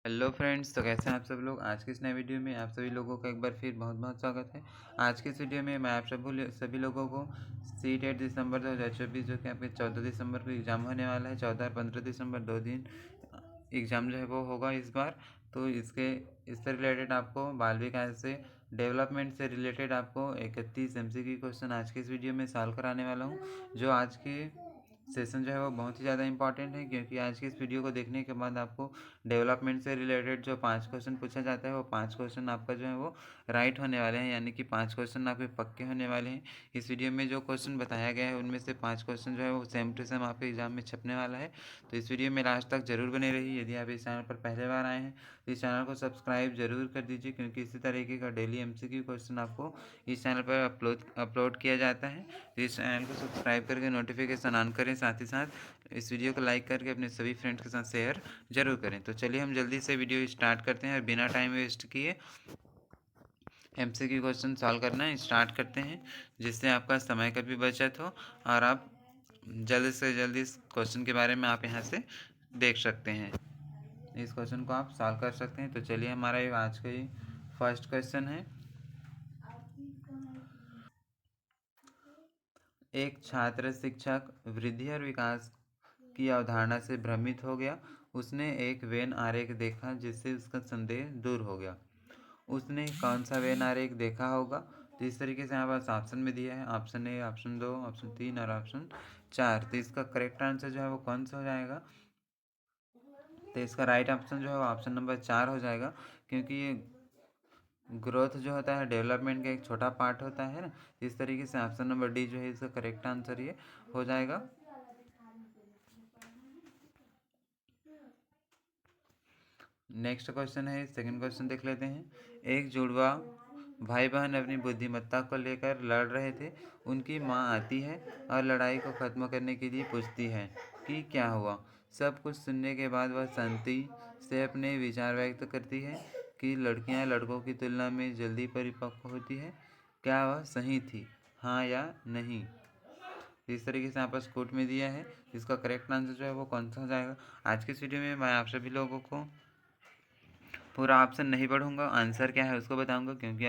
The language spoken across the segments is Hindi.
हेलो फ्रेंड्स, तो कैसे हैं आप सब लोग। आज के इस नए वीडियो में आप सभी लोगों का एक बार फिर बहुत बहुत स्वागत है। आज के इस वीडियो में मैं आप सभी लोगों को C-TET दिसंबर 2024 जो कि आपके 14 दिसंबर को एग्ज़ाम होने वाला है। 14 और 15 दिसंबर 2 दिन एग्ज़ाम जो है वो होगा इस बार। तो इससे रिलेटेड आपको बाल विकास से डेवलपमेंट से रिलेटेड आपको 31 MCQ क्वेश्चन आज के इस वीडियो में सॉल्व कराने वाला हूँ। जो आज के सेशन जो है वो बहुत ही ज़्यादा इंपॉर्टेंट है, क्योंकि आज की इस वीडियो को देखने के बाद आपको डेवलपमेंट से रिलेटेड जो 5 क्वेश्चन पूछा जाता है वो 5 क्वेश्चन आपका जो है वो राइट होने वाले हैं, यानी कि 5 क्वेश्चन आपके पक्के होने वाले हैं। इस वीडियो में जो क्वेश्चन बताया गया है उनमें से 5 क्वेश्चन जो है वो सेम टू सेम आपके एग्जाम में छपने वाला है। तो इस वीडियो में लास्ट तक जरूर बने रहिए। यदि आप इस चैनल पर पहले बार आए हैं तो इस चैनल को सब्सक्राइब जरूर कर दीजिए, क्योंकि इसी तरीके का डेली MCQ क्वेश्चन आपको इस चैनल पर अपलोड किया जाता है। तो इस चैनल को सब्सक्राइब करके नोटिफिकेशन ऑन करें, साथ ही साथ इस वीडियो को लाइक करके अपने सभी फ्रेंड्स के साथ शेयर जरूर करें। तो चलिए हम जल्दी से वीडियो स्टार्ट करते हैं और बिना टाइम वेस्ट किए MCQ क्वेश्चन सॉल्व करना स्टार्ट करते हैं, जिससे आपका समय का भी बचत हो और आप जल्द से जल्द इस क्वेश्चन के बारे में आप यहाँ से देख सकते हैं, इस क्वेश्चन को आप सॉल्व कर सकते हैं। तो चलिए हमारा ये आज का ये फर्स्ट क्वेश्चन है। एक छात्र शिक्षक वृद्धि और विकास की अवधारणा से भ्रमित हो गया। उसने एक वेन आरेख देखा जिससे उसका संदेह दूर हो गया। उसने कौन सा वेन आरेख देखा होगा। तो इस तरीके से यहाँ पास ऑप्शन में दिया है, ऑप्शन ए, ऑप्शन 2, ऑप्शन 3 और ऑप्शन 4। तो इसका करेक्ट आंसर जो है वो कौन सा हो जाएगा। तो इसका राइट ऑप्शन जो है वो ऑप्शन नंबर 4 हो जाएगा, क्योंकि ये ग्रोथ जो होता है डेवलपमेंट का एक छोटा पार्ट होता है ना। इस तरीके से ऑप्शन नंबर डी जो है इसका करेक्ट आंसर ये हो जाएगा। नेक्स्ट क्वेश्चन है, सेकंड क्वेश्चन देख लेते हैं। एक जुड़वा भाई बहन अपनी बुद्धिमत्ता को लेकर लड़ रहे थे। उनकी माँ आती है और लड़ाई को ख़त्म करने के लिए पूछती है कि क्या हुआ। सब कुछ सुनने के बाद वह शांति से अपने विचार व्यक्त करती है कि लड़कियां लड़कों की तुलना में जल्दी परिपक्व होती है। क्या वह सही थी, हाँ या नहीं। इस तरीके से यहाँ पर कोट में दिया है। इसका करेक्ट आंसर जो है वो कौन सा हो जाएगा। आज के इस वीडियो में मैं आप सभी लोगों को पूरा ऑप्शन नहीं पढ़ूंगा, आंसर क्या है उसको बताऊंगा, क्योंकि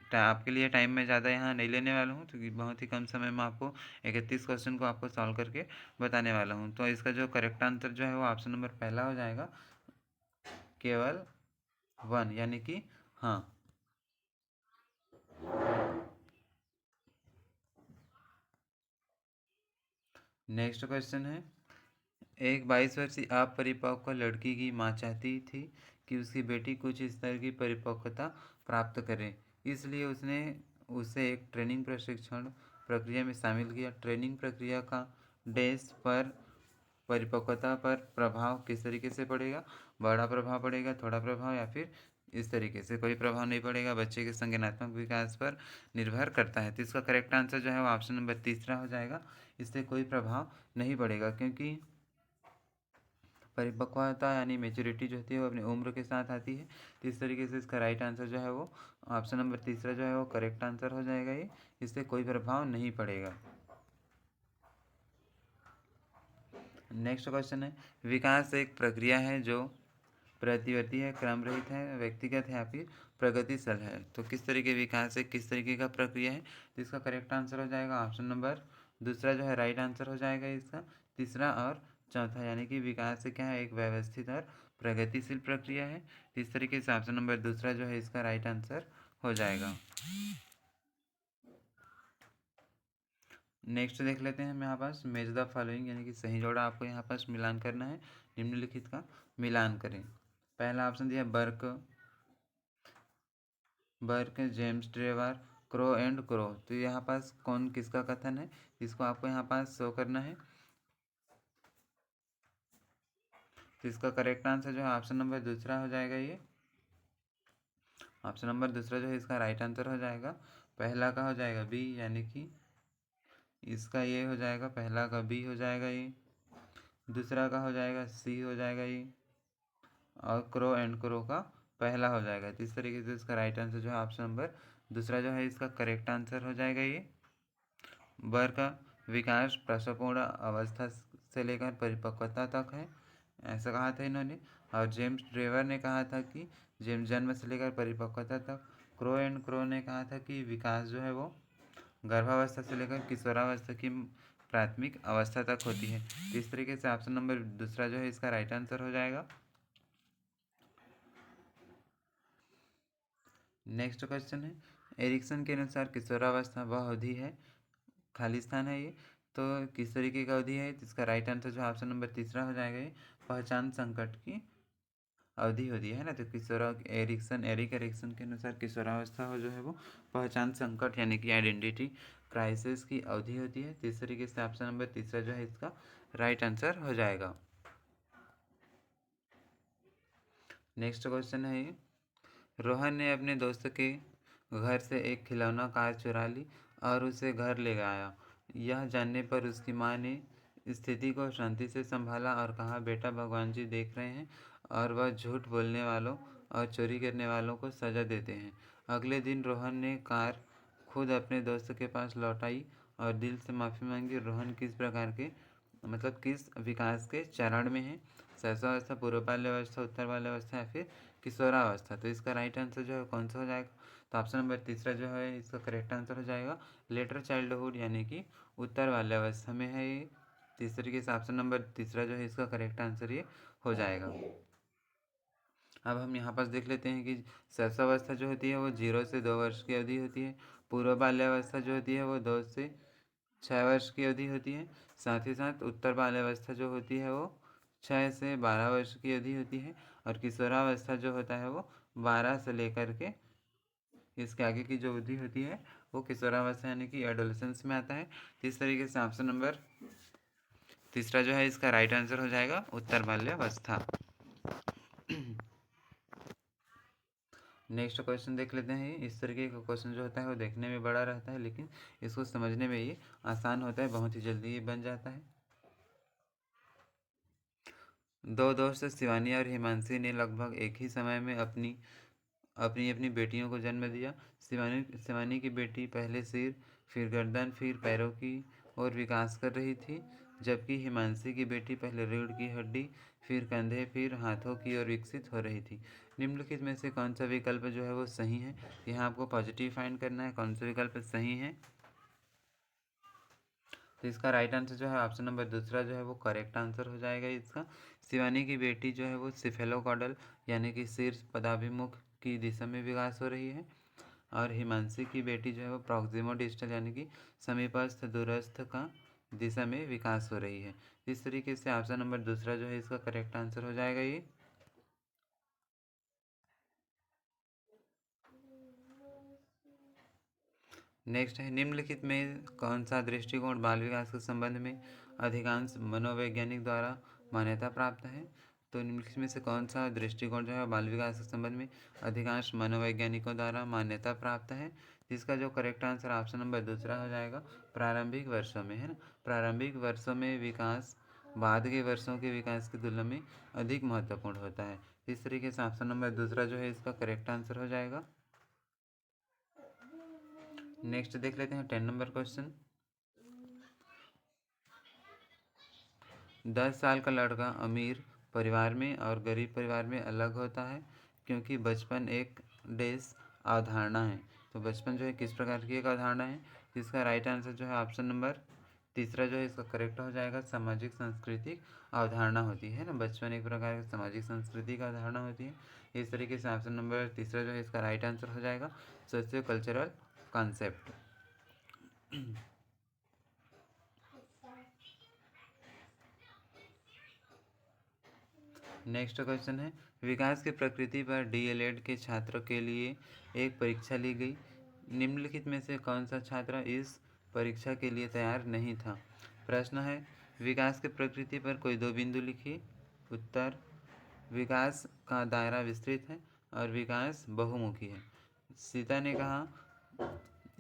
आपके लिए टाइम में ज़्यादा यहाँ नहीं लेने वाला हूँ, क्योंकि बहुत ही कम समय में आपको 31 क्वेश्चन को आपको सॉल्व करके बताने वाला हूँ। तो इसका जो करेक्ट आंसर जो है वो ऑप्शन नंबर पहला हो जाएगा, केवल 1, यानी कि हाँ। नेक्स्ट क्वेश्चन है। एक 22 वर्षीय अपरिपक्व लड़की की माँ चाहती थी कि उसकी बेटी कुछ इस तरह की परिपक्वता प्राप्त करे, इसलिए उसने उसे एक ट्रेनिंग प्रशिक्षण प्रक्रिया में शामिल किया। ट्रेनिंग प्रक्रिया का डैश पर परिपक्वता पर प्रभाव किस तरीके से पड़ेगा। बड़ा प्रभाव पड़ेगा, थोड़ा प्रभाव, या फिर इस तरीके से कोई प्रभाव नहीं पड़ेगा। बच्चे के संज्ञानात्मक विकास पर निर्भर करता है। तो इसका करेक्ट आंसर जो है वो ऑप्शन नंबर तीसरा हो जाएगा। इससे कोई प्रभाव नहीं पड़ेगा, क्योंकि परिपक्वता यानी मेच्योरिटी जो होती है वो अपनी उम्र के साथ आती है। तो इस तरीके से इसका राइट आंसर जो है वो ऑप्शन नंबर तीसरा जो है वो करेक्ट आंसर हो जाएगा। ये इससे कोई प्रभाव नहीं पड़ेगा। नेक्स्ट क्वेश्चन है। विकास एक प्रक्रिया है जो प्रतिवर्ती है, क्रम रहित है, व्यक्तिगत है या फिर प्रगतिशील है। तो किस तरीके विकास एक किस तरीके का प्रक्रिया है। तो इसका करेक्ट आंसर हो जाएगा ऑप्शन नंबर दूसरा जो है राइट आंसर हो जाएगा इसका। तीसरा और चौथा, यानी कि विकास से क्या है, एक व्यवस्थित और प्रगतिशील प्रक्रिया है। इस तरीके से ऑप्शन नंबर दूसरा जो है इसका राइट आंसर हो जाएगा। नेक्स्ट देख लेते हैं हम यहाँ पास मैच द फॉलोइंग, यानी कि सही जोड़ा आपको यहाँ पास मिलान करना है। निम्नलिखित का मिलान करें। पहला ऑप्शन दिया Burke, James Trevor, Crow and Crow. तो यहाँ पास कौन किसका कथन है, इसको आपको यहाँ पास शो करना है। तो इसका करेक्ट आंसर जो है ऑप्शन नंबर दूसरा हो जाएगा। ये ऑप्शन नंबर दूसरा जो है इसका राइट आंसर हो जाएगा। पहला का हो जाएगा बी, यानी कि इसका ये हो जाएगा, पहला का बी हो जाएगा, ये दूसरा का हो जाएगा सी हो जाएगा, ये और क्रो एंड क्रो का पहला हो जाएगा। तो इस तरीके से इसका राइट आंसर जो है ऑप्शन नंबर दूसरा जो है इसका करेक्ट आंसर हो जाएगा। ये बर का विकास प्रसवपूर्ण अवस्था से लेकर परिपक्वता तक है, ऐसा कहा था इन्होंने। और जेम्स ड्रेवर ने कहा था कि जेम्स जन्म से लेकर परिपक्वता तक। क्रो एंड क्रो ने कहा था कि विकास जो है वो गर्भावस्था से लेकर किशोरावस्था की प्राथमिक अवस्था तक होती है। तो इस तरीके से ऑप्शन नंबर दूसरा जो है इसका राइट आंसर हो जाएगा। नेक्स्ट क्वेश्चन है, एरिक्सन के अनुसार किशोरावस्था वह अवधि है, खाली स्थान है ये, तो किस तरीके का अवधि है, तो इसका राइट आंसर जो ऑप्शन नंबर तीसरा हो जाएगा, ये पहचान संकट की अवधि होती है ना। तो एरिक एरिक्सन के अनुसार किशोरावस्था हो जो है वो पहचान संकट यानी कि आइडेंटिटी क्राइसिस की अवधि होती है। तो इस तरीके से ऑप्शन नंबर तीसरा जो है इसका राइट आंसर हो जाएगा। नेक्स्ट क्वेश्चन है ये, रोहन ने अपने दोस्त के घर से एक खिलौना कार चुरा ली और उसे घर ले आया। यह जानने पर उसकी माँ ने स्थिति को शांति से संभाला और कहा, बेटा भगवान जी देख रहे हैं और वह झूठ बोलने वालों और चोरी करने वालों को सजा देते हैं। अगले दिन रोहन ने कार खुद अपने दोस्त के पास लौटाई और दिल से माफ़ी मांगी। रोहन किस प्रकार के किस विकास के चरण में है, शैशवावस्था, पूर्व बाल्यावस्था, उत्तर बाल्यावस्था या फिर किशोरावस्था। तो इसका राइट आंसर जो है कौन सा हो जाएगा, तो ऑप्शन नंबर तीसरा जो है इसका करेक्ट आंसर हो जाएगा, लेटर चाइल्डहुड यानी कि उत्तर बाल्यावस्था में है ये। इस तरीके से ऑप्शन नंबर तीसरा जो है इसका करेक्ट आंसर ये हो जाएगा। अब हम यहाँ पर देख लेते हैं कि शैशवावस्था जो होती है वो 0 से 2 वर्ष की अवधि होती है। पूर्व बाल्यावस्था जो होती है वो 2 से 6 वर्ष की अवधि होती है। साथ ही साथ उत्तर बाल्यावस्था जो होती है वो 6 से 12 वर्ष की अवधि होती है। और किशोरावस्था जो होता है वो 12 से लेकर के इसके आगे की जो अवधि होती है वो किशोरावस्था यानी कि एडोलेसेंस में आता है। तो इस तरीके से ऑप्शन नंबर तीसरा जो है इसका राइट आंसर हो जाएगा, उत्तर बाल्यावस्था। नेक्स्ट क्वेश्चन देख लेते हैं। इस तरीके का क्वेश्चन जो होता है वो देखने में बड़ा रहता है लेकिन इसको समझने में ये आसान होता है, बहुत ही जल्दी ये बन जाता है। दो दोस्त शिवानी और हिमांशी ने लगभग एक ही समय में अपनी अपनी अपनी बेटियों को जन्म दिया। शिवानी की बेटी पहले सिर, फिर गर्दन, फिर पैरों की ओर विकास कर रही थी, जबकि हिमांशी की बेटी पहले रीढ़ की हड्डी, फिर कंधे, फिर हाथों की ओर विकसित हो रही थी। निम्नलिखित में से कौन सा विकल्प जो है वो सही है, यहाँ आपको पॉजिटिव फाइंड करना है, कौन सा विकल्प सही है। तो इसका राइट आंसर जो है ऑप्शन नंबर दूसरा जो है वो करेक्ट आंसर हो जाएगा इसका। शिवानी की बेटी जो है वो सिफेलोकॉडल यानी कि शीर्ष पदाभिमुख की दिशा में विकास हो रही है। और हिमांशी की बेटी जो है वो प्रॉक्सिमो डिस्टल यानी कि समीपस्थ दूरस्थ का दिशा में विकास हो रही है। इस तरीके से ऑप्शन नंबर दूसरा जो है इसका करेक्ट आंसर हो जाएगा ये। नेक्स्ट है, निम्नलिखित में कौन सा दृष्टिकोण बाल विकास के संबंध में अधिकांश मनोवैज्ञानिक द्वारा मान्यता प्राप्त है। तो निम्नलिखित में से कौन सा दृष्टिकोण जो है बाल विकास के संबंध में अधिकांश मनोवैज्ञानिकों द्वारा मान्यता प्राप्त है, जिसका जो करेक्ट आंसर ऑप्शन नंबर दूसरा हो जाएगा, प्रारंभिक वर्षों में, है ना। प्रारंभिक वर्षों में विकास बाद के वर्षों के विकास की तुलना में अधिक महत्वपूर्ण होता है। इस तरीके से ऑप्शन नंबर दूसरा जो है इसका करेक्ट आंसर हो जाएगा। नेक्स्ट देख लेते हैं 10 नंबर क्वेश्चन। 10 साल का लड़का अमीर परिवार में और गरीब परिवार में अलग होता है, क्योंकि बचपन एक डेस अवधारणा है। तो बचपन जो है किस प्रकार की एक अवधारणा है, इसका राइट आंसर जो है ऑप्शन नंबर तीसरा जो है इसका करेक्ट हो जाएगा, सामाजिक सांस्कृतिक अवधारणा होती है ना। बचपन एक प्रकार की सामाजिक सांस्कृतिक अवधारणा होती है। इस तरीके से ऑप्शन नंबर तीसरा जो है इसका राइट आंसर हो जाएगा, socio cultural concept. Next question है, विकास की प्रकृति पर डीएलएड के छात्रों के लिए एक परीक्षा ली गई। निम्नलिखित में से कौन सा छात्र इस परीक्षा के लिए तैयार नहीं था। प्रश्न है, विकास की प्रकृति पर कोई दो बिंदु लिखिए। उत्तर, विकास का दायरा विस्तृत है और विकास बहुमुखी है। सीता ने कहा,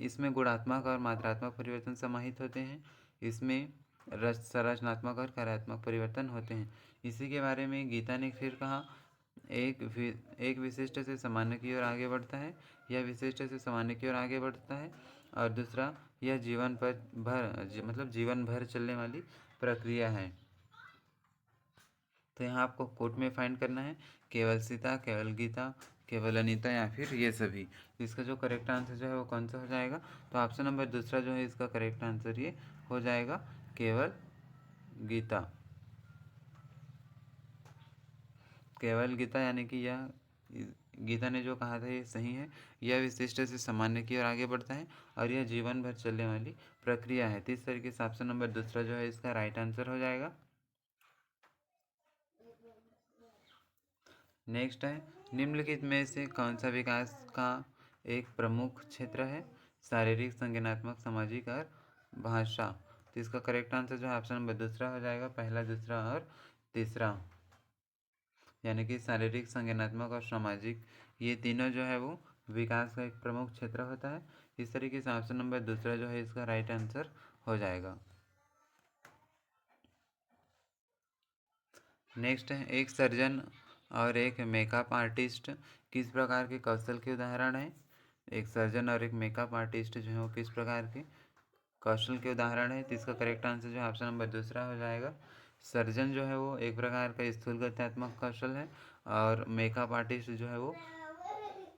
इसमें गुणात्मक और मात्रात्मक परिवर्तन समाहित होते हैं। इसमें संरचनात्मक और कार्यात्मक परिवर्तन होते हैं। इसी के बारे में गीता ने फिर कहा, एक विशिष्ट से सामान्य की ओर आगे बढ़ता है, यह विशिष्ट से सामान्य की ओर आगे बढ़ता है। और दूसरा, यह जीवन भर चलने वाली प्रक्रिया है। तो यहाँ आपको कोट में फाइंड करना है केवल सीता, केवल गीता, केवल अनीता या फिर ये सभी। इसका जो करेक्ट आंसर जो है वो कौन सा हो जाएगा? तो ऑप्शन नंबर दूसरा जो है इसका करेक्ट आंसर ये हो जाएगा केवल गीता। केवल गीता यानी कि यह गीता ने जो कहा था ये सही है। यह विशिष्ट से सामान्य की ओर आगे बढ़ता है और यह जीवन भर चलने वाली प्रक्रिया है। तो इस तरीके से ऑप्शन नंबर दूसरा जो है इसका राइट आंसर हो जाएगा। नेक्स्ट है, निम्नलिखित में से कौन सा विकास का एक प्रमुख क्षेत्र है? शारीरिक, संज्ञानात्मक, सामाजिक और भाषा। तो इसका करेक्ट आंसर जो है ऑप्शन नंबर दूसरा हो जाएगा, पहला, दूसरा और तीसरा। यानी कि शारीरिक, संज्ञानात्मक और सामाजिक ये तीनों जो है वो विकास का एक प्रमुख क्षेत्र होता है। इस तरीके से ऑप्शन नंबर दूसरा जो है इसका राइट आंसर हो जाएगा। नेक्स्ट है, एक सर्जन और एक मेकअप आर्टिस्ट किस प्रकार के कौशल के उदाहरण है? एक सर्जन और एक मेकअप आर्टिस्ट जो है वो किस प्रकार के कौशल के उदाहरण है? तो इसका करेक्ट आंसर जो है ऑप्शन नंबर दूसरा हो जाएगा। सर्जन जो है वो एक प्रकार का स्थूल गत्यात्मक कौशल है और मेकअप आर्टिस्ट जो है वो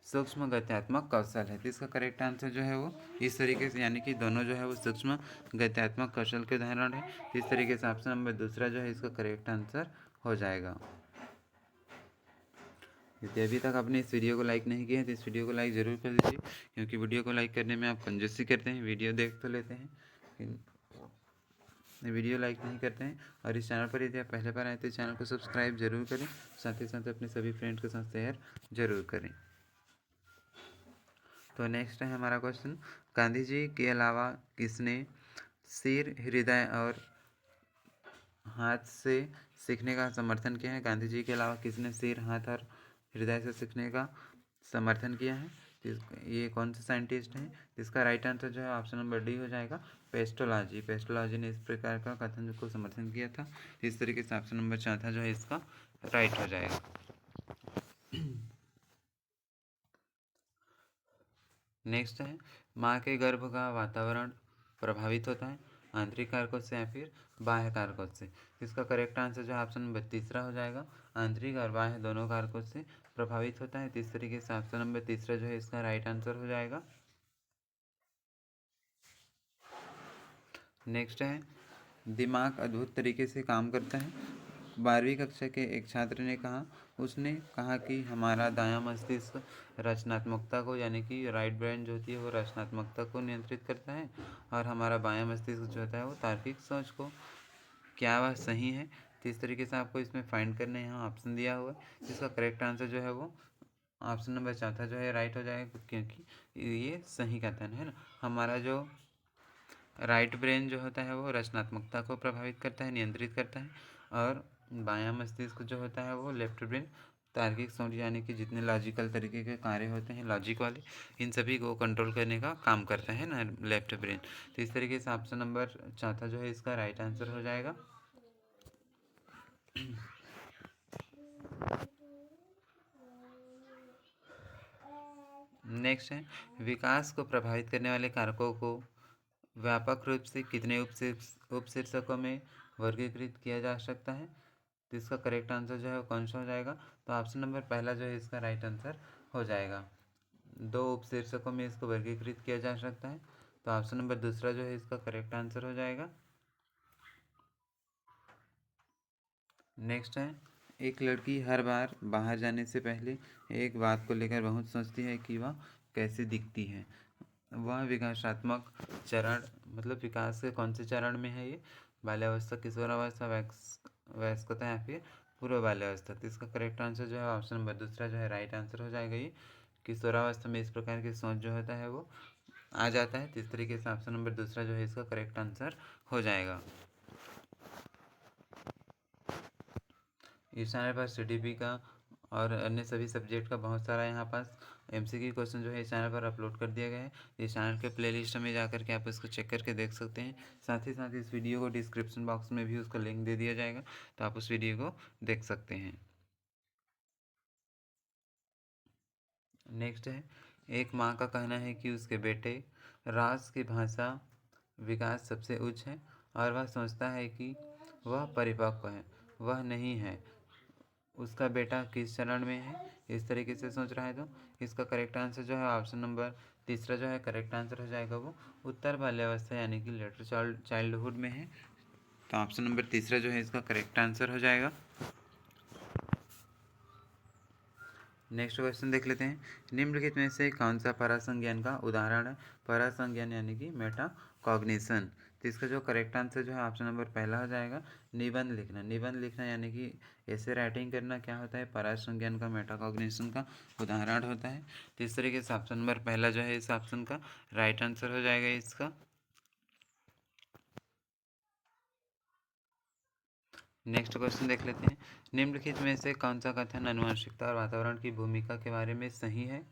सूक्ष्म गत्यात्मक कौशल है। तो इसका करेक्ट आंसर जो है वो इस तरीके से, यानी कि दोनों जो है वो सूक्ष्म गत्यात्मक कौशल के उदाहरण है। तो इस तरीके से ऑप्शन नंबर दूसरा जो है इसका करेक्ट आंसर हो जाएगा। यदि अभी तक आपने इस वीडियो को लाइक नहीं किया है तो इस वीडियो को लाइक ज़रूर कर दीजिए, क्योंकि वीडियो को लाइक करने में आप कंजूसी करते हैं, वीडियो देख तो लेते हैं लेकिन वीडियो लाइक नहीं करते हैं। और इस चैनल पर यदि आप पहले बार आए तो चैनल को सब्सक्राइब जरूर करें, साथ ही साथ अपने सभी फ्रेंड्स के साथ शेयर जरूर करें। तो नेक्स्ट है हमारा क्वेश्चन, गांधी जी के अलावा किसने सिर, हृदय और हाथ से सीखने का समर्थन किया है? गांधी जी के अलावा किसने सिर, हाथ और हृदय से सीखने का समर्थन किया है? ये कौन से साइंटिस्ट हैं? इसका राइट आंसर जो है ऑप्शन नंबर डी हो जाएगा, पेस्टोलॉजी। पेस्टोलॉजी ने इस प्रकार का कथन को समर्थन किया था। इस तरीके से ऑप्शन नंबर चौथा जो है इसका राइट हो जाएगा। नेक्स्ट है, माँ के गर्भ का वातावरण प्रभावित होता है आंतरिक कारकों से या फिर बाह्य कारकों से? इसका करेक्ट आंसर जो है ऑप्शन नंबर तीसरा हो जाएगा, आंतरिक और बाह्य दोनों कारकों से प्रभावित होता है। तो इस तरीके से ऑप्शन नंबर तीसरा जो है इसका राइट आंसर हो जाएगा। नेक्स्ट है, दिमाग अद्भुत तरीके से काम करता है। 12वीं कक्षा के एक छात्र ने कहा, उसने कहा कि हमारा दायां मस्तिष्क रचनात्मकता को, यानी कि राइट ब्रेन जो होती है वो रचनात्मकता को नियंत्रित करता है और हमारा बायां मस्तिष्क जो होता है वो तार्किक सोच को। क्या वह सही है? तो इस तरीके से आपको इसमें फाइंड करने यहाँ ऑप्शन दिया हुआ है। इसका करेक्ट आंसर जो है वो ऑप्शन नंबर चौथा जो है राइट हो जाएगा, क्योंकि ये सही कथन है ना। हमारा जो राइट ब्रेन जो होता है वो रचनात्मकता को प्रभावित करता है, नियंत्रित करता है, और बायां मस्तिष्क जो होता है वो लेफ्ट ब्रेन तार्किक सोच, यानी कि जितने लॉजिकल तरीके के कार्य होते हैं लॉजिक वाले, इन सभी को कंट्रोल करने का काम करता है ना लेफ्ट ब्रेन। तो इस तरीके से ऑप्शन नंबर चौथा जो है इसका राइट आंसर हो जाएगा। नेक्स्ट है, विकास को प्रभावित करने वाले कारकों को व्यापक रूप से कितने उपशीर्षकों में वर्गीकृत किया जा सकता है? तो इसका करेक्ट आंसर जो है वो कौन सा हो जाएगा? तो ऑप्शन नंबर पहला जो है इसका राइट आंसर हो जाएगा। 2 उपशीर्षकों में इसको वर्गीकृत किया जा सकता है। तो ऑप्शन नंबर दूसरा जो है इसका करेक्ट आंसर हो जाएगा। नेक्स्ट है, एक लड़की हर बार बाहर जाने से पहले एक बात को लेकर बहुत सोचती है कि वह कैसी दिखती है। वह विकासात्मक चरण, मतलब विकास के कौन से चरण में है ये? बाल्यावस्था, किशोरावस्था, वयस्कता या फिर पूर्व बाल्यावस्था? तो इसका करेक्ट आंसर जो है ऑप्शन नंबर दूसरा जो है राइट आंसर हो जाएगा। ये किशोरावस्था में इस प्रकार की सोच जो होता है वो आ जाता है। तो इस तरीके से ऑप्शन नंबर दूसरा जो है इसका करेक्ट आंसर हो जाएगा। इस चैनल पर CDP का और अन्य सभी सब्जेक्ट का बहुत सारा यहाँ पास MCQ क्वेश्चन जो है इस चैनल पर अपलोड कर दिया गया है। इस चैनल के प्लेलिस्ट में जाकर के आप इसको चेक करके देख सकते हैं। साथ ही साथ इस वीडियो को डिस्क्रिप्शन बॉक्स में भी उसका लिंक दे दिया जाएगा, तो आप उस वीडियो को देख सकते हैं। नेक्स्ट है, एक माँ का कहना है कि उसके बेटे राज की भाषा विकास सबसे उच्च है और वह सोचता है कि वह परिपक्व है। वह नहीं है, उसका बेटा किस चरण में है, इस तरीके से सोच रहा है तो इसका करेक्ट आंसर जो है ऑप्शन नंबर तीसरा जो है करेक्ट आंसर हो जाएगा, वो उत्तर बाल्यावस्था यानी कि लेटर चाइल्डहुड में है। तो ऑप्शन नंबर तीसरा जो है इसका करेक्ट आंसर हो जाएगा। नेक्स्ट क्वेश्चन देख लेते हैं। निम्नलिखित में से कौन सा परासंज्ञान का उदाहरण है? परासंज्ञान यानी कि मेटाकॉग्निशन। तो इसका जो करेक्ट आंसर जो है ऑप्शन नंबर पहला हो जाएगा, निबंध लिखना। निबंध लिखना यानी कि ऐसे राइटिंग करना क्या होता है? परासंज्ञान का मेटाकॉग्निशन का उदाहरण होता है। तो इस तरीके से ऑप्शन नंबर पहला जो है इस ऑप्शन का राइट आंसर हो जाएगा इसका। नेक्स्ट क्वेश्चन देख लेते हैं। निम्नलिखित में से कौन सा कथन आनुवंशिकता और वातावरण की भूमिका के बारे में सही है?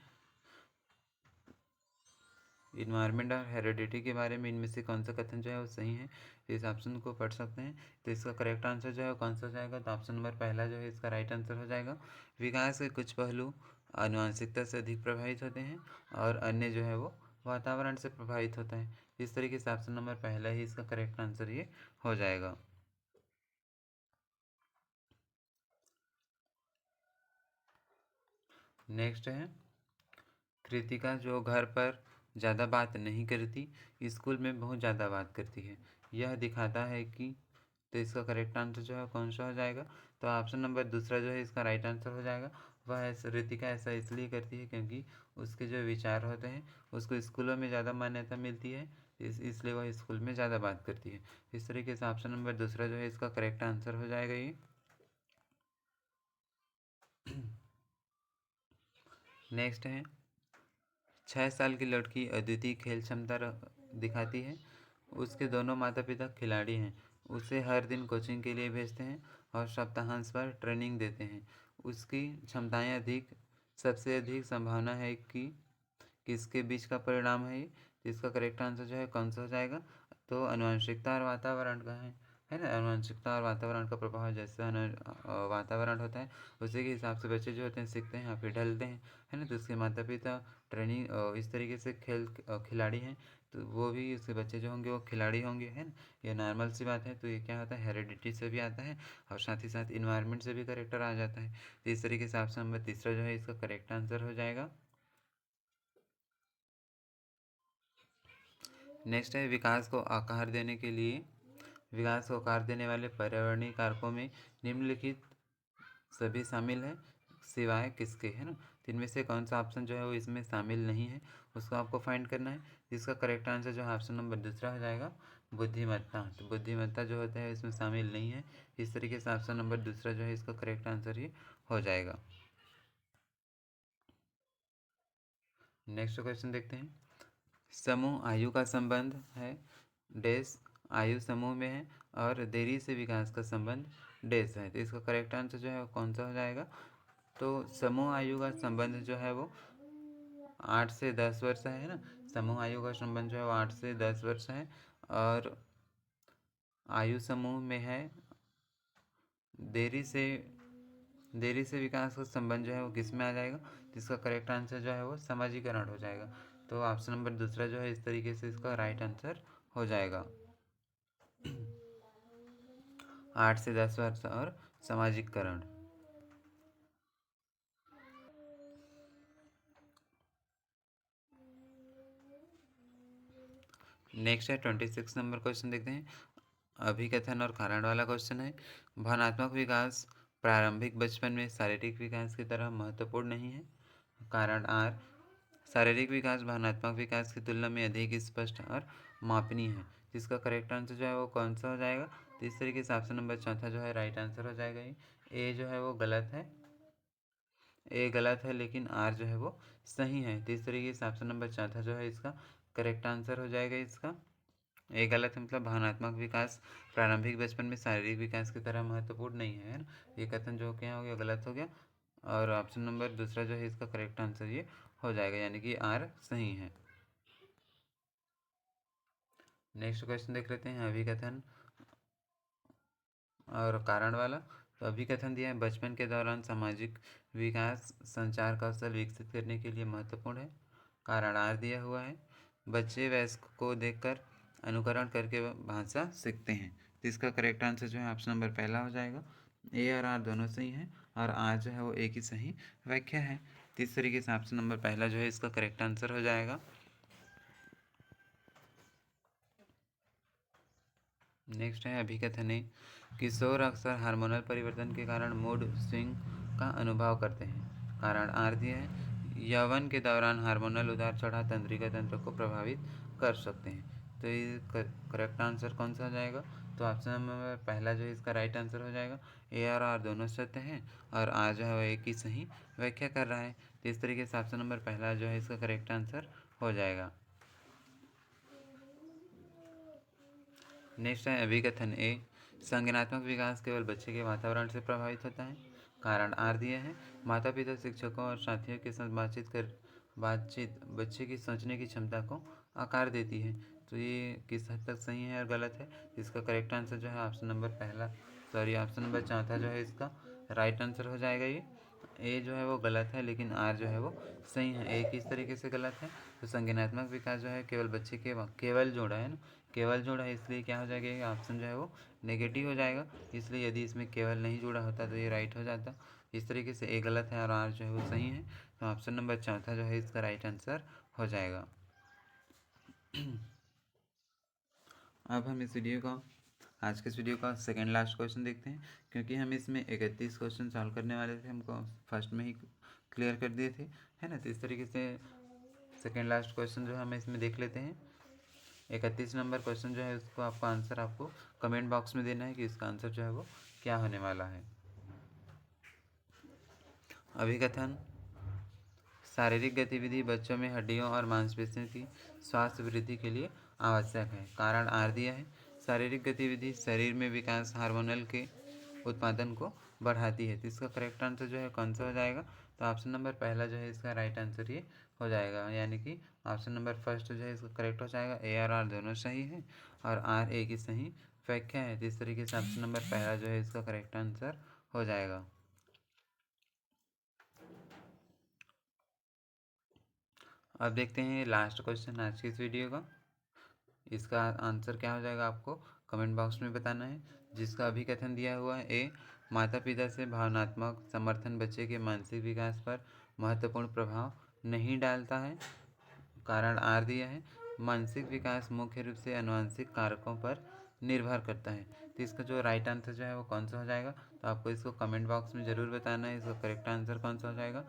इन्वायरमेंट और हेरिडिटी के बारे में इनमें से कौन सा कथन जो है वो सही है? इस ऑप्शन को पढ़ सकते हैं। तो इसका करेक्ट आंसर जो है वो कौन सा जाएगा? तो ऑप्शन नंबर पहला जो है इसका राइट आंसर हो जाएगा। विकास के कुछ पहलू आनुवंशिकता से अधिक प्रभावित होते हैं और अन्य जो है वो वातावरण से प्रभावित होता है। इस तरीके से ऑप्शन नंबर पहला ही इसका करेक्ट आंसर ये हो जाएगा। नेक्स्ट है, कृतिका जो घर पर ज़्यादा बात नहीं करती, स्कूल में बहुत ज़्यादा बात करती है, यह दिखाता है कि। तो इसका करेक्ट आंसर जो है कौन सा हो जाएगा? तो ऑप्शन नंबर दूसरा जो है इसका राइट आंसर हो जाएगा। वह ऐसा ऋतिका ऐसा इसलिए करती है क्योंकि उसके जो विचार होते हैं उसको स्कूलों में ज़्यादा मान्यता मिलती है, इसलिए वह स्कूल में ज़्यादा बात करती है। इस तरीके से ऑप्शन नंबर दूसरा जो है इसका करेक्ट आंसर हो जाएगा ये। नेक्स्ट है, 6 साल की लड़की अद्वितीय खेल क्षमता दिखाती है। उसके दोनों माता पिता खिलाड़ी हैं। उसे हर दिन कोचिंग के लिए भेजते हैं और सप्ताहांत पर ट्रेनिंग देते हैं। उसकी क्षमताएं अधिक सबसे अधिक संभावना है कि किसके बीच का परिणाम है ये? तो इसका करेक्ट आंसर जो है कौन सा हो जाएगा? तो आनुवंशिकता और वातावरण का है ना। आनुवंशिकता और वातावरण का प्रभाव जैसे वातावरण होता है उसी के हिसाब से बच्चे जो होते हैं सीखते हैं या फिर ढलते हैं, है ना। तो उसके माता पिता ट्रेनिंग इस तरीके से खिलाड़ी हैं, तो वो भी उसके बच्चे जो होंगे वो खिलाड़ी होंगे, है ना। ये नॉर्मल सी बात है। तो ये क्या होता है? हेरिडिटी से भी आता है और साथ ही साथ इन्वायरमेंट से भी करेक्टर आ जाता है। तो इस तरीके से ऑप्शन नंबर तीसरा जो है इसका करेक्ट आंसर हो जाएगा। नेक्स्ट है, विकास को आकार देने वाले पर्यावरणीय कारकों में निम्नलिखित सभी शामिल है सिवाय किसके, है ना। तो इनमें से कौन सा ऑप्शन जो है वो इसमें शामिल नहीं है, उसको आपको फाइंड करना है। इसका करेक्ट आंसर जो है ऑप्शन नंबर दूसरा हो जाएगा, बुद्धिमत्ता। तो बुद्धिमत्ता जो होता है इसमें शामिल नहीं है। इस तरीके से ऑप्शन नंबर दूसरा जो है इसका करेक्ट आंसर ये हो जाएगा। नेक्स्ट क्वेश्चन देखते हैं। समूह आयु का संबंध है डैश आयु समूह में है और देरी से विकास का संबंध डैश है। तो इसका करेक्ट आंसर जो है वो कौन सा हो जाएगा? तो समूह आयु का संबंध जो है वो 8 से 10 वर्ष है ना। समूह आयु का संबंध जो है वो 8 से 10 वर्ष है और आयु समूह में है देरी से विकास का संबंध जो है वो किस में आ जाएगा? जिसका करेक्ट आंसर जो है वो समाजीकरण हो जाएगा। तो ऑप्शन नंबर दूसरा जो है इस तरीके से इसका राइट आंसर हो जाएगा। 8 से 10 वर्ष और सामाजिकरण। नेक्स्ट है 26 नंबर क्वेश्चन देखते हैं। अभिकथन और कारण वाला क्वेश्चन है। भावनात्मक विकास प्रारंभिक बचपन में शारीरिक विकास की तरह महत्वपूर्ण नहीं है। कारण आर, शारीरिक विकास भावनात्मक विकास की तुलना में अधिक स्पष्ट और मापनीय है। जिसका करेक्ट आंसर जो है वो कौन सा हो जाएगा? तो इस तरीके से ऑप्शन नंबर चौथा जो है राइट आंसर हो जाएगा। ए जो है वो गलत है, ए गलत है लेकिन आर जो है वो सही है। तो इस तरीके से ऑप्शन नंबर चौथा जो है इसका करेक्ट आंसर हो जाएगा इसका। ए गलत है मतलब भावनात्मक विकास प्रारंभिक बचपन में शारीरिक विकास की तरह महत्वपूर्ण नहीं है ना। ये कथन जो क्या हो गया, गलत हो गया। और ऑप्शन नंबर दूसरा जो है इसका करेक्ट आंसर ये हो जाएगा, यानी कि आर सही है। नेक्स्ट क्वेश्चन देख लेते हैं, अभिकथन और कारण वाला। तो अभिकथन दिया है, बचपन के दौरान सामाजिक विकास संचार कौशल विकसित करने के लिए महत्वपूर्ण है। कारण आर दिया हुआ है, बच्चे वयस्क को देखकर अनुकरण करके भाषा सीखते हैं। तो इसका करेक्ट आंसर जो है ऑप्शन नंबर पहला हो जाएगा। ए और आर दोनों सही हैं और आ जो है वो एक ही सही व्याख्या है। तो इस तरीके से ऑप्शन नंबर पहला जो है इसका करेक्ट आंसर हो जाएगा। नेक्स्ट है अभिकथन है, किशोर अक्सर हार्मोनल परिवर्तन के कारण मूड स्विंग का अनुभव करते हैं। कारण आर दिया है, यौवन के दौरान हार्मोनल उतार चढ़ाव तंत्रिका तंत्र को प्रभावित कर सकते हैं। तो ये करेक्ट आंसर कौन सा हो जाएगा? तो ऑप्शन नंबर पहला जो है इसका राइट आंसर हो जाएगा। ए और आर दोनों सत्य हैं और आर जो है वो एक ही सही व्याख्या कर रहा है। तो इस तरीके से ऑप्शन नंबर पहला जो है इसका करेक्ट आंसर हो जाएगा। नेक्स्ट है अभिकथन ए, संज्ञानात्मक विकास केवल बच्चे के वातावरण से प्रभावित होता है। कारण आर दिया है, माता पिता शिक्षकों और साथियों के साथ बातचीत बच्चे की सोचने की क्षमता को आकार देती है। तो ये किस हद तक सही है और गलत है? इसका करेक्ट आंसर जो है ऑप्शन नंबर ऑप्शन नंबर चौथा जो है इसका राइट आंसर हो जाएगा। ये ए जो है वो गलत है लेकिन आर जो है वो सही है। ए किस तरीके से गलत है? तो संज्ञानात्मक विकास जो है केवल बच्चे के केवल जोड़ा है ना, केवल जोड़ा है, इसलिए क्या हो जाएगा, ये ऑप्शन जो है वो नेगेटिव हो जाएगा। इसलिए यदि इसमें केवल नहीं जुड़ा होता तो ये राइट हो जाता। इस तरीके से ए गलत है और आर जो है वो सही है। तो ऑप्शन नंबर चौथा जो है इसका राइट आंसर हो जाएगा। अब हम इस वीडियो का आज के इस वीडियो का सेकेंड लास्ट क्वेश्चन देखते हैं, क्योंकि हम इसमें 31 क्वेश्चन सॉल्व करने वाले थे, हमको फर्स्ट में ही क्लियर कर दिए थे, है ना। तो इस तरीके से सेकेंड लास्ट क्वेश्चन जो है हम इसमें देख लेते हैं। 31 नंबर क्वेश्चन जो है उसको आपको आंसर आपको कमेंट बॉक्स में देना है कि इसका आंसर जो है वो क्या होने वाला है। अभिकथन, शारीरिक गतिविधि बच्चों में हड्डियों और मांसपेशियों की स्वास्थ्य वृद्धि के लिए आवश्यक है। कारण आर दिया है, शारीरिक गतिविधि शरीर में विकास हार्मोनल के उत्पादन को बढ़ाती है। तो इसका करेक्ट आंसर जो है कौन सा हो जाएगा? तो ऑप्शन नंबर पहला जो है इसका राइट आंसर ये हो जाएगा, यानी कि ऑप्शन नंबर फर्स्ट जो है इसका करेक्ट हो जाएगा। ए और आर दोनों सही है और आर ए की सही व्याख्या है। तो इस तरीके से ऑप्शन नंबर पहला जो है इसका करेक्ट आंसर हो जाएगा। अब देखते हैं लास्ट क्वेश्चन आज की इस वीडियो का। इसका आंसर क्या हो जाएगा आपको कमेंट बॉक्स में बताना है, जिसका अभिकथन दिया हुआ है। ए, माता पिता से भावनात्मक समर्थन बच्चे के मानसिक विकास पर महत्वपूर्ण प्रभाव नहीं डालता है। कारण आर दिया है, मानसिक विकास मुख्य रूप से आनुवंशिक कारकों पर निर्भर करता है। तो इसका जो राइट आंसर जो है वो कौन सा हो जाएगा? तो आपको इसको कमेंट बॉक्स में ज़रूर बताना है इसका करेक्ट आंसर कौन सा हो जाएगा।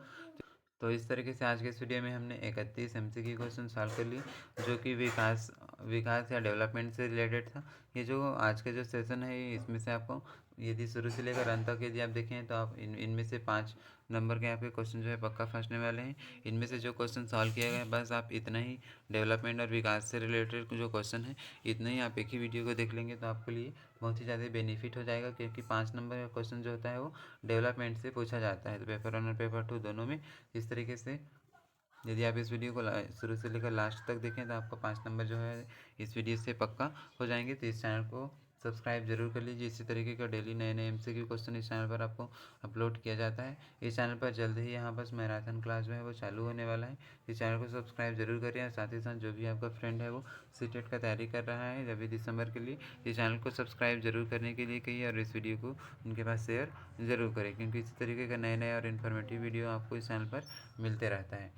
तो इस तरीके से आज के इस वीडियो में हमने 31 MCQ क्वेश्चन सॉल्व कर लिए, जो कि विकास विकास या डेवलपमेंट से रिलेटेड था। ये जो आज का जो सेशन है इसमें से आपको यदि शुरू से लेकर अंत तक यदि आप देखें तो आप इनमें से 5 नंबर के आपके क्वेश्चन जो है पक्का फंसने वाले हैं। इनमें से जो क्वेश्चन सॉल्व किया गया है बस आप इतना ही डेवलपमेंट और विकास से रिलेटेड जो क्वेश्चन है इतना ही आप एक ही वीडियो को देख लेंगे तो आपके लिए बहुत ही ज़्यादा बेनिफिट हो जाएगा, क्योंकि 5 नंबर का क्वेश्चन जो होता है वो डेवलपमेंट से पूछा जाता है, तो पेपर 1 और पेपर 2 दोनों में। इस तरीके से यदि आप इस वीडियो को शुरू से लेकर लास्ट तक देखें तो आपका 5 नंबर जो है इस वीडियो से पक्का हो जाएंगे। तो इस चैनल को सब्सक्राइब जरूर कर लीजिए, इसी तरीके का डेली नए नए MCQ क्वेश्चन इस चैनल पर आपको अपलोड किया जाता है। इस चैनल पर जल्द ही यहाँ बस मैराथन क्लास जो है वो चालू होने वाला है। इस चैनल को सब्सक्राइब जरूर करिए और साथ ही साथ जो भी आपका फ्रेंड है वो सीटेट का तैयारी कर रहा है 26 दिसंबर के लिए, इस चैनल को सब्सक्राइब जरूर करने के लिए कहिए और इस वीडियो को उनके पास शेयर ज़रूर करें, क्योंकि इसी तरीके का नए नए और इन्फॉर्मेटिव वीडियो आपको इस चैनल पर मिलते रहता है।